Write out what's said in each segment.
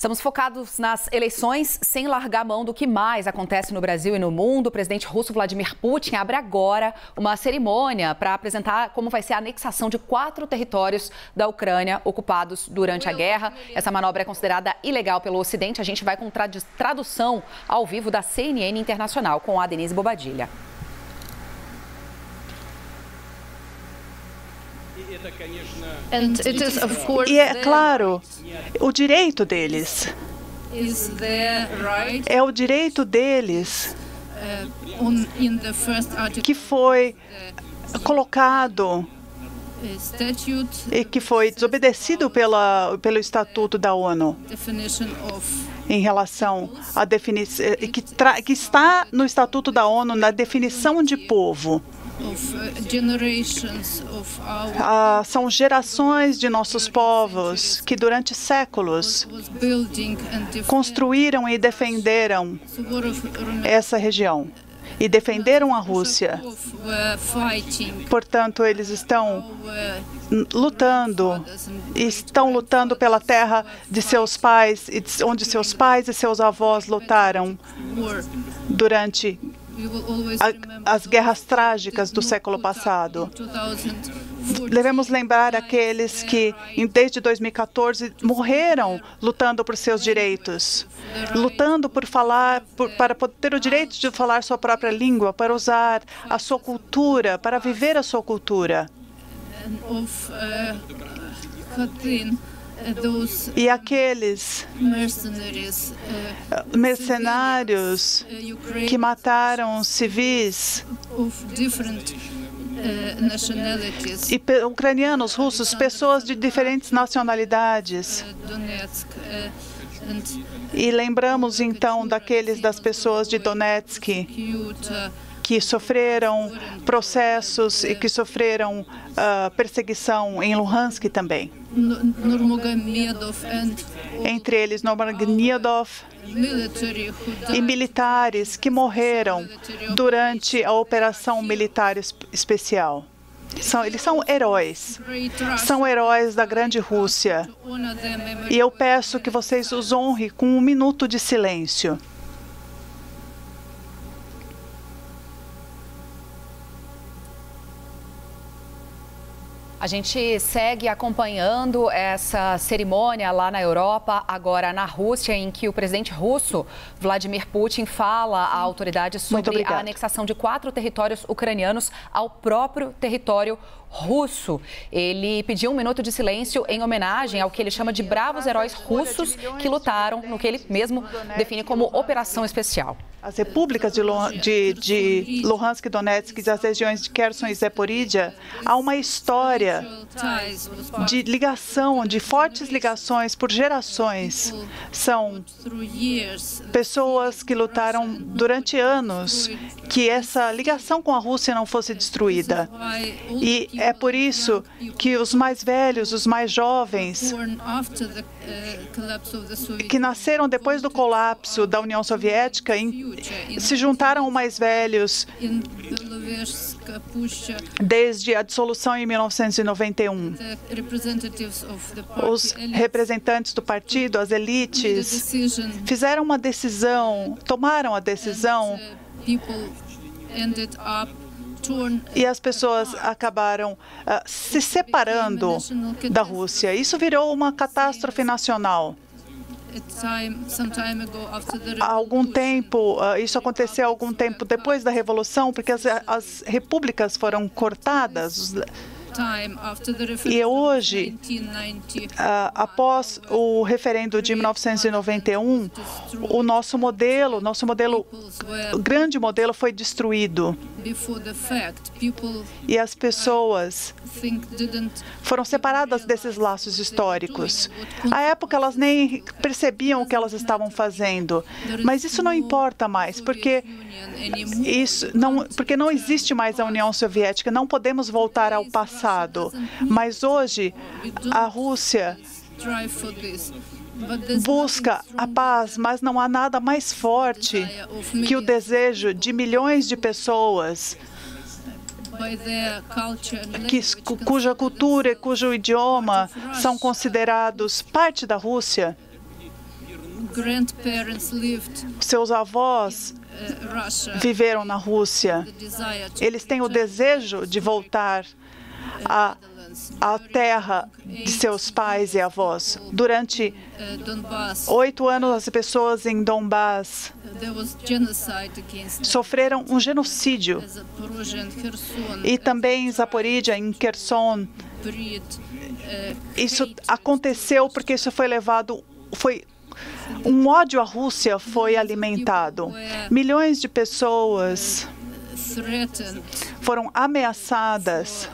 Estamos focados nas eleições, sem largar a mão do que mais acontece no Brasil e no mundo. O presidente russo Vladimir Putin abre agora uma cerimônia para apresentar como vai ser a anexação de 4 territórios da Ucrânia ocupados durante a guerra. Essa manobra é considerada ilegal pelo Ocidente. A gente vai com tradução ao vivo da CNN Internacional com a Denise Bobadilha. E é claro, o direito deles. É o direito deles que foi colocado e que foi desobedecido pelo Estatuto da ONU em relação à definição que está no Estatuto da ONU na definição de povo. São gerações de nossos povos que durante séculos construíram e defenderam essa região e defenderam a Rússia. Portanto, eles estão lutando pela terra de seus pais, onde seus pais e seus avós lutaram durante as guerras trágicas do século passado. Devemos lembrar aqueles que, desde 2014, morreram lutando por seus direitos, lutando por falar, para ter o direito de falar sua própria língua, para usar a sua cultura, para viver a sua cultura. E aqueles mercenários que mataram civis e ucranianos, russos, pessoas de diferentes nacionalidades. E lembramos então das pessoas de Donetsk que sofreram processos e que sofreram perseguição em Luhansk também. Entre eles Nurmagomedov e militares que morreram durante a operação militar especial. Eles são heróis da grande Rússia. E eu peço que vocês os honrem com um minuto de silêncio. A gente segue acompanhando essa cerimônia lá na Europa, agora na Rússia, em que o presidente russo, Vladimir Putin, fala à autoridade sobre a anexação de 4 territórios ucranianos ao próprio território russo. Ele pediu um minuto de silêncio em homenagem ao que ele chama de bravos heróis russos que lutaram no que ele mesmo define como operação especial. As repúblicas de Luhansk e Donetsk e as regiões de Kherson e Zaporizhia, há uma história de ligação, de fortes ligações por gerações. São pessoas que lutaram durante anos que essa ligação com a Rússia não fosse destruída. E é por isso que os mais velhos, os mais jovens, que nasceram depois do colapso da União Soviética, se juntaram aos mais velhos desde a dissolução em 1991. Os representantes do partido, as elites, fizeram uma decisão, tomaram a decisão e as pessoas acabaram se separando da Rússia. Isso virou uma catástrofe nacional. Há algum tempo, isso aconteceu algum tempo depois da Revolução, porque as repúblicas foram cortadas. E hoje, após o referendo de 1991, o nosso grande modelo foi destruído. E as pessoas foram separadas desses laços históricos. À época, elas nem percebiam o que elas estavam fazendo. Mas isso não importa mais, porque não existe mais a União Soviética. Não podemos voltar ao passado. Mas hoje, a Rússia busca a paz, mas não há nada mais forte que o desejo de milhões de pessoas cuja cultura e cujo idioma são considerados parte da Rússia. Seus avós viveram na Rússia. Eles têm o desejo de voltar à terra de seus pais e avós. Durante 8 anos, as pessoas em Donbás sofreram um genocídio. E também em Zaporídia, em Kherson. Isso aconteceu porque isso um ódio à Rússia foi alimentado. Milhões de pessoas foram ameaçadas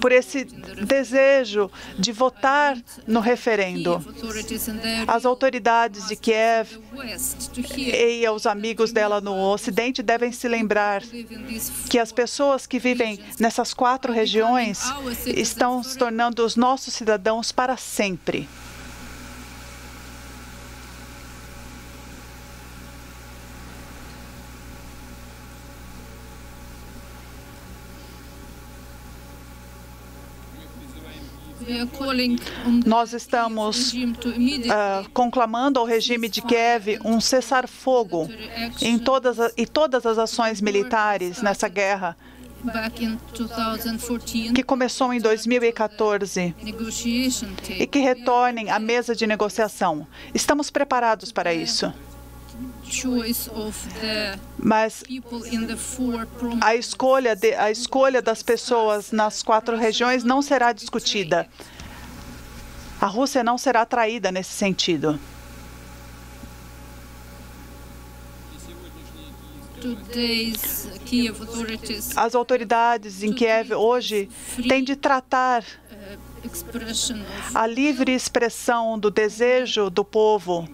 por esse desejo de votar no referendo. As autoridades de Kiev e os amigos dela no Ocidente devem se lembrar que as pessoas que vivem nessas 4 regiões estão se tornando os nossos cidadãos para sempre. Nós estamos conclamando ao regime de Kiev um cessar-fogo em todas as ações militares nessa guerra, que começou em 2014, e que retornem à mesa de negociação. Estamos preparados para isso. Mas a escolha das pessoas nas 4 regiões não será discutida. A Rússia não será traída nesse sentido. As autoridades em Kiev hoje têm de tratar a livre expressão do desejo do povo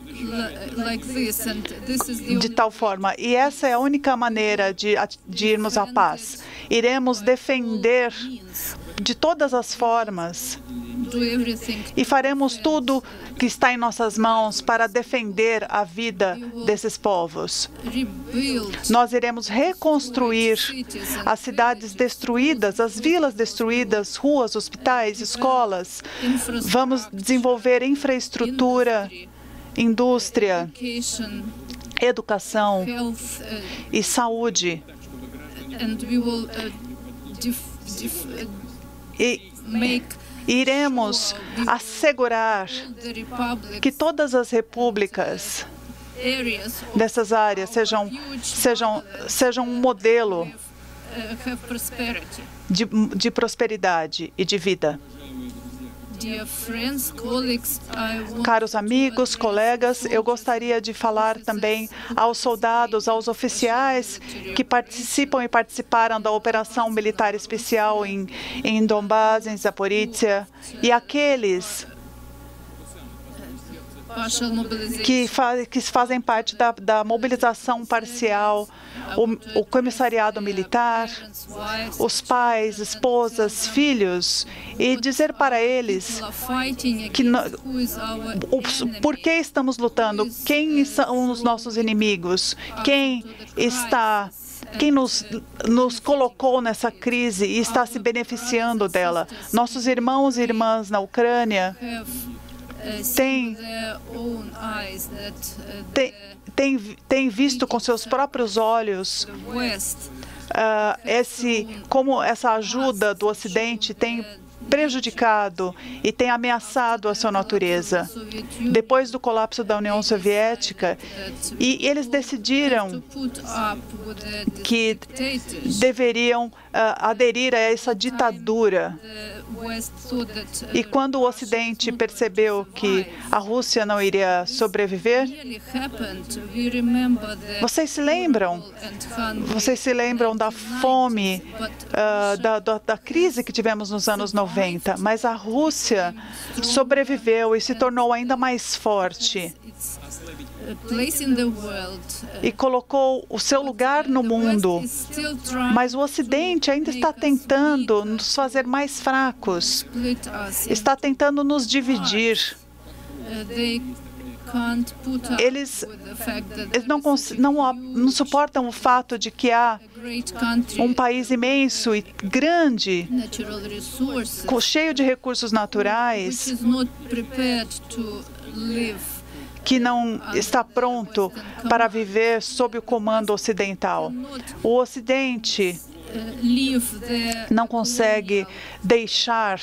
de tal forma. E essa é a única maneira de irmos à paz. Iremos defender de todas as formas e faremos tudo que está em nossas mãos para defender a vida desses povos. Nós iremos reconstruir as cidades destruídas, as vilas destruídas, ruas, hospitais, escolas. Vamos desenvolver infraestrutura, indústria, educação e saúde. E iremos assegurar que todas as repúblicas dessas áreas sejam um modelo de prosperidade e de vida. Caros amigos, colegas, eu gostaria de falar também aos soldados, aos oficiais que participam e participaram da operação militar especial em Donbás, em Zaporídia, e aqueles que fazem parte da mobilização parcial, o comissariado militar, os pais, esposas, filhos, e dizer para eles por que estamos lutando, quem são os nossos inimigos, quem nos colocou nessa crise e está se beneficiando dela. Nossos irmãos e irmãs na Ucrânia tem visto com seus próprios olhos como essa ajuda do Ocidente tem prejudicado e tem ameaçado a sua natureza. Depois do colapso da União Soviética, e eles decidiram que deveriam aderir a essa ditadura. E quando o Ocidente percebeu que a Rússia não iria sobreviver, vocês se lembram da fome, da crise que tivemos nos anos 90, mas a Rússia sobreviveu e se tornou ainda mais forte. E colocou o seu lugar no mundo. Mas o Ocidente ainda está tentando nos fazer mais fracos. Está tentando nos dividir. Eles não suportam o fato de que há um país imenso e grande, cheio de recursos naturais, que não está pronto para viver sob o comando ocidental. O Ocidente não consegue deixar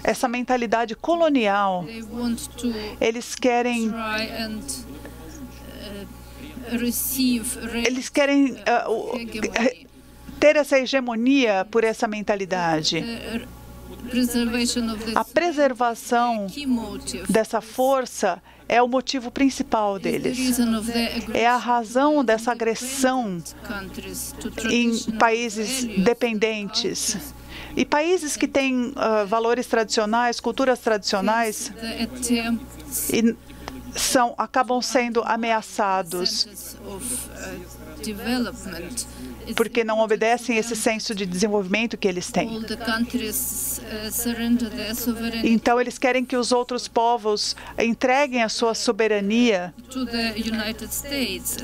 essa mentalidade colonial. Eles querem ter essa hegemonia por essa mentalidade. A preservação dessa força é o motivo principal deles. É a razão dessa agressão em países dependentes. E países que têm valores tradicionais, culturas tradicionais, acabam sendo ameaçados porque não obedecem esse senso de desenvolvimento que eles têm. Então, eles querem que os outros povos entreguem a sua soberania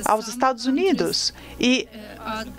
aos Estados Unidos. E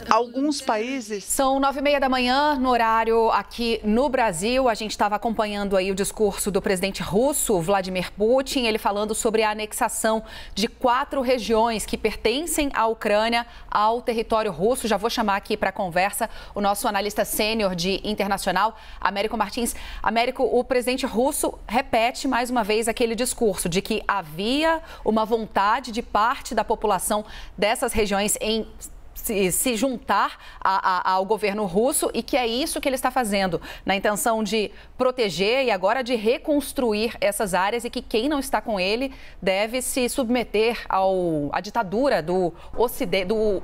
alguns países... São 9h30 da manhã, no horário aqui no Brasil. A gente estava acompanhando aí o discurso do presidente russo, Vladimir Putin, ele falando sobre a anexação de 4 regiões que pertencem à Ucrânia ao território russo. Já vou chamar aqui para a conversa o nosso analista sênior de internacional, Américo Martins. Américo, o presidente russo repete mais uma vez aquele discurso de que havia uma vontade de parte da população dessas regiões em se juntar ao governo russo e que é isso que ele está fazendo, na intenção de proteger e agora de reconstruir essas áreas e que quem não está com ele deve se submeter à ditadura do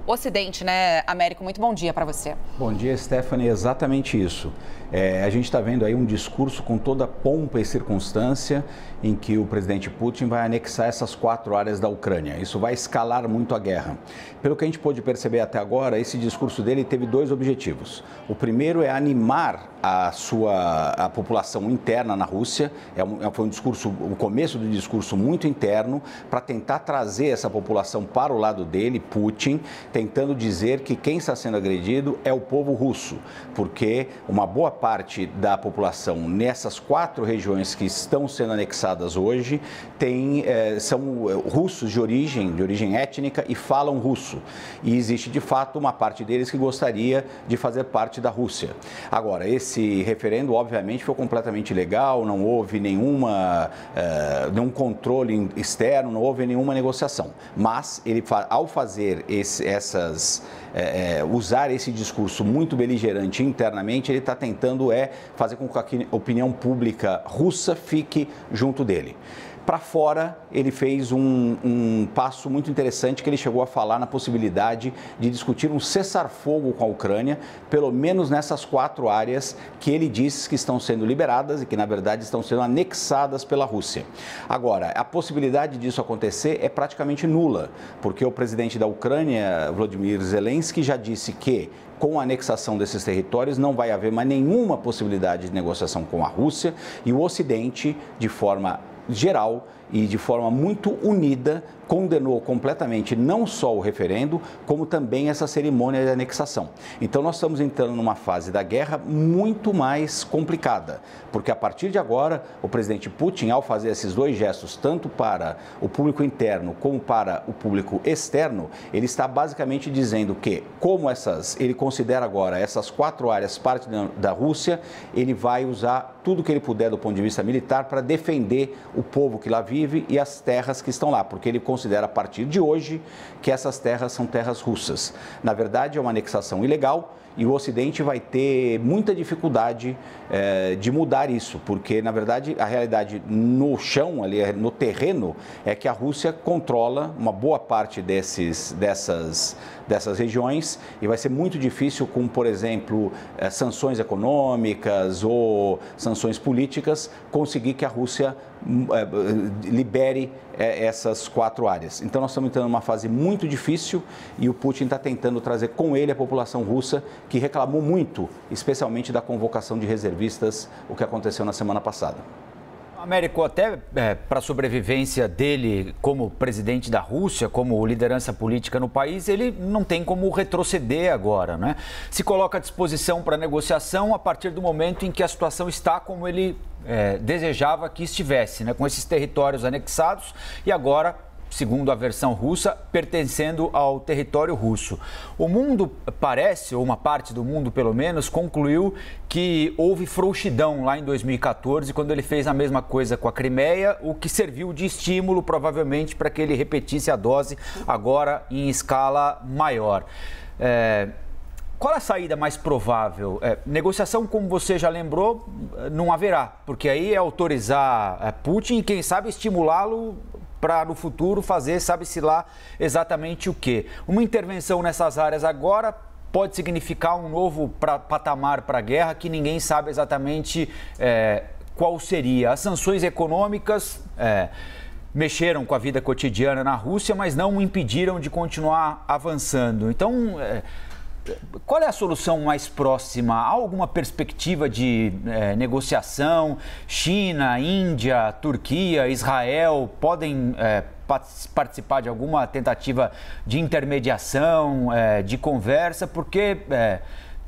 Ocidente, né, Américo? Muito bom dia para você. Bom dia, Stephanie. Exatamente isso. A gente está vendo aí um discurso com toda a pompa e circunstância em que o presidente Putin vai anexar essas 4 áreas da Ucrânia. Isso vai escalar muito a guerra. Pelo que a gente pôde perceber até agora, esse discurso dele teve 2 objetivos. O primeiro é animar a população interna na Rússia. Foi um discurso, o começo do discurso muito interno, para tentar trazer essa população para o lado dele, Putin, tentando dizer que quem está sendo agredido é o povo russo, porque uma boa parte da população nessas 4 regiões que estão sendo anexadas hoje são russos de origem étnica e falam russo. E existe, de fato, uma parte deles que gostaria de fazer parte da Rússia. Agora, esse referendo, obviamente, foi completamente ilegal, não houve nenhum controle externo, não houve nenhuma negociação. Mas, ele, ao fazer usar esse discurso muito beligerante internamente, ele está tentando fazer com que a opinião pública russa fique junto dele. Para fora, ele fez um passo muito interessante, que ele chegou a falar na possibilidade de discutir um cessar-fogo com a Ucrânia, pelo menos nessas 4 áreas que ele diz que estão sendo liberadas e que, na verdade, estão sendo anexadas pela Rússia. Agora, a possibilidade disso acontecer é praticamente nula, porque o presidente da Ucrânia, Volodymyr Zelensky, já disse que, com a anexação desses territórios, não vai haver mais nenhuma possibilidade de negociação com a Rússia, e o Ocidente, de forma geral e de forma muito unida, condenou completamente não só o referendo, como também essa cerimônia de anexação. Então nós estamos entrando numa fase da guerra muito mais complicada, porque a partir de agora, o presidente Putin, ao fazer esses 2 gestos, tanto para o público interno como para o público externo, ele está basicamente dizendo que, como ele considera agora essas 4 áreas parte da Rússia, ele vai usar tudo que ele puder do ponto de vista militar para defender o povo que lá vive e as terras que estão lá, porque ele considera a partir de hoje que essas terras são terras russas. Na verdade, é uma anexação ilegal e o Ocidente vai ter muita dificuldade de mudar isso, porque, na verdade, a realidade no chão, ali no terreno, é que a Rússia controla uma boa parte dessas regiões e vai ser muito difícil com, por exemplo, sanções econômicas ou sanções políticas, conseguir que a Rússia libere essas 4 áreas. Então nós estamos entrando numa fase muito difícil e o Putin está tentando trazer com ele a população russa, que reclamou muito, especialmente da convocação de reservistas, o que aconteceu na semana passada. Américo, até para a sobrevivência dele como presidente da Rússia, como liderança política no país, ele não tem como retroceder agora, né? Se coloca à disposição para negociação a partir do momento em que a situação está como ele desejava que estivesse, né? Com esses territórios anexados e agora, segundo a versão russa, pertencendo ao território russo. O mundo parece, ou uma parte do mundo pelo menos, concluiu que houve frouxidão lá em 2014, quando ele fez a mesma coisa com a Crimeia, o que serviu de estímulo, provavelmente, para que ele repetisse a dose agora em escala maior. Qual a saída mais provável? Negociação, como você já lembrou, não haverá, porque aí é autorizar Putin e, quem sabe, estimulá-lo para no futuro fazer, sabe-se lá exatamente o quê. Uma intervenção nessas áreas agora pode significar um novo patamar para a guerra que ninguém sabe exatamente qual seria. As sanções econômicas mexeram com a vida cotidiana na Rússia, mas não o impediram de continuar avançando. Então, qual é a solução mais próxima? Há alguma perspectiva de negociação? China, Índia, Turquia, Israel podem participar de alguma tentativa de intermediação, de conversa? Porque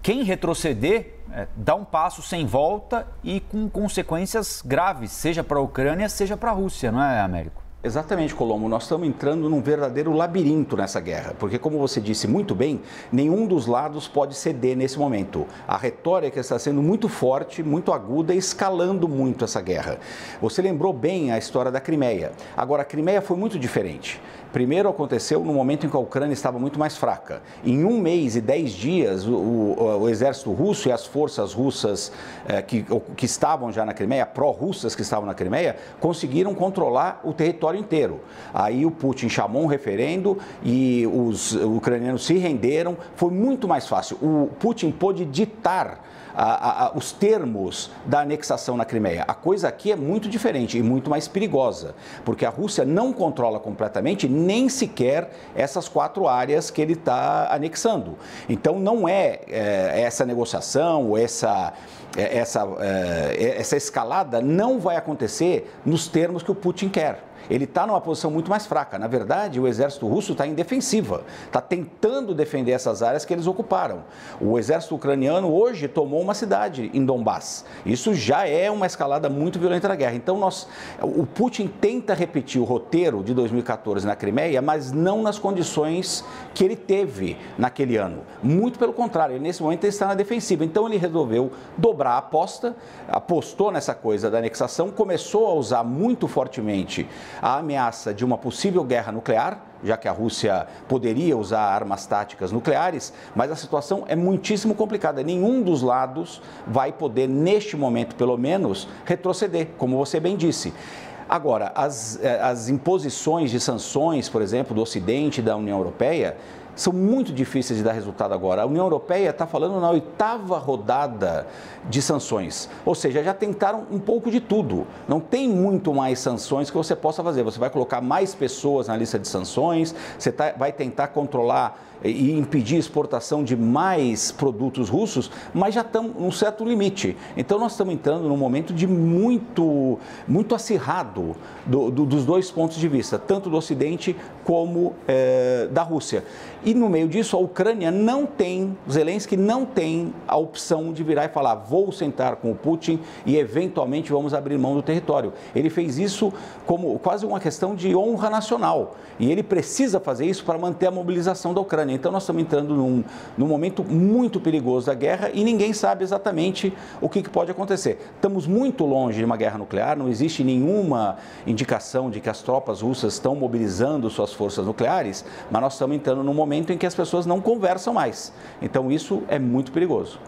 quem retroceder dá um passo sem volta e com consequências graves, seja para a Ucrânia, seja para a Rússia, não é, Américo? Exatamente, Colombo. Nós estamos entrando num verdadeiro labirinto nessa guerra, porque, como você disse muito bem, nenhum dos lados pode ceder nesse momento. A retórica está sendo muito forte, muito aguda e escalando muito essa guerra. Você lembrou bem a história da Crimeia. Agora, a Crimeia foi muito diferente. Primeiro aconteceu no momento em que a Ucrânia estava muito mais fraca. Em 1 mês e 10 dias, o exército russo e as forças russas que estavam já na Crimeia, pró-russas que estavam na Crimeia, conseguiram controlar o território inteiro. Aí o Putin chamou um referendo e os ucranianos se renderam. Foi muito mais fácil. O Putin pôde ditar os termos da anexação na Crimeia. A coisa aqui é muito diferente e muito mais perigosa, porque a Rússia não controla completamente nem sequer essas 4 áreas que ele está anexando. Então não essa negociação, essa escalada não vai acontecer nos termos que o Putin quer. Ele está numa posição muito mais fraca. Na verdade, o exército russo está em defensiva, está tentando defender essas áreas que eles ocuparam. O exército ucraniano hoje tomou uma cidade em Donbass. Isso já é uma escalada muito violenta da guerra. Então, o Putin tenta repetir o roteiro de 2014 na Crimeia, mas não nas condições que ele teve naquele ano. Muito pelo contrário, nesse momento ele está na defensiva. Então, ele resolveu dobrar a aposta, apostou nessa coisa da anexação, começou a usar muito fortemente a ameaça de uma possível guerra nuclear, já que a Rússia poderia usar armas táticas nucleares, mas a situação é muitíssimo complicada. Nenhum dos lados vai poder, neste momento pelo menos, retroceder, como você bem disse. Agora, as imposições de sanções, por exemplo, do Ocidente e da União Europeia, são muito difíceis de dar resultado agora. A União Europeia está falando na 8ª rodada de sanções, ou seja, já tentaram um pouco de tudo. Não tem muito mais sanções que você possa fazer. Você vai colocar mais pessoas na lista de sanções, você vai tentar controlar e impedir a exportação de mais produtos russos, mas já estamos num certo limite. Então nós estamos entrando num momento de muito acirrado dos dois pontos de vista, tanto do Ocidente como da Rússia. E no meio disso, a Ucrânia não tem, Zelensky não tem a opção de virar e falar: vou sentar com o Putin e eventualmente vamos abrir mão do território. Ele fez isso como quase uma questão de honra nacional e ele precisa fazer isso para manter a mobilização da Ucrânia. Então nós estamos entrando num momento muito perigoso da guerra e ninguém sabe exatamente o que pode acontecer. Estamos muito longe de uma guerra nuclear, não existe nenhuma indicação de que as tropas russas estão mobilizando suas forças nucleares, mas nós estamos entrando num momento em que as pessoas não conversam mais. Então isso é muito perigoso.